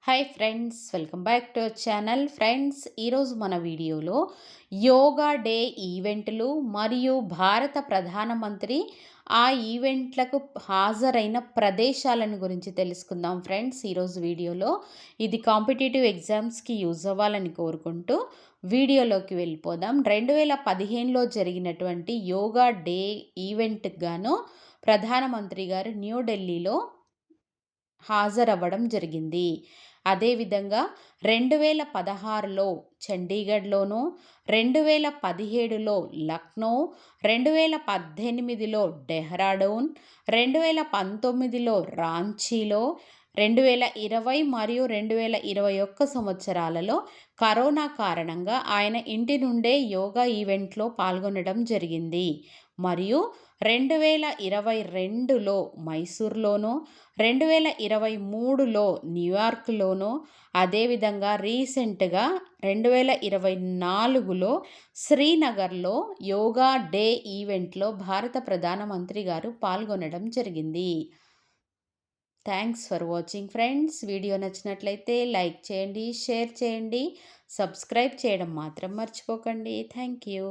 Hi friends, welcome back to our channel. Friends, ఈరోజు మన వీడియోలో యోగా డే ఈవెంట్లు మరియు భారత ప్రధానమంత్రి ఆ ఈవెంట్లకు హాజరైన ప్రదేశాలను గురించి తెలుసుకుందాం. ఫ్రెండ్స్, ఈరోజు వీడియోలో ఇది కాంపిటేటివ్ ఎగ్జామ్స్కి యూజ్ అవ్వాలని కోరుకుంటూ వీడియోలోకి వెళ్ళిపోదాం. 2015లో జరిగినటువంటి యోగా డే ఈవెంట్కి గాను ప్రధానమంత్రి గారు న్యూఢిల్లీలో హాజరవ్వడం జరిగింది. అదేవిధంగా 2016లో చండీగఢ్‌లోను, 2017లో లక్నో, 2018లో డెహ్రాడూన్, 2019లో రాంచీలో, 2020 మరియు 2021 సంవత్సరాలలో కరోనా కారణంగా ఆయన ఇంటి నుండే యోగా ఈవెంట్‌లో పాల్గొనడం జరిగింది. మరియు 2022లో మైసూర్‌లోను, 2023లో న్యూయార్క్‌లోను, అదేవిధంగా రీసెంట్‌గా 2024లో శ్రీనగర్‌లో యోగా డే ఈవెంట్‌లో భారత ప్రధానమంత్రి గారు పాల్గొనడం జరిగింది. Thanks for watching friends. Video నచ్చినట్లయితే లైక్ చేయండి, షేర్ చేయండి, సబ్స్క్రైబ్ చేయడం మాత్రం మర్చిపోకండి. Thank you.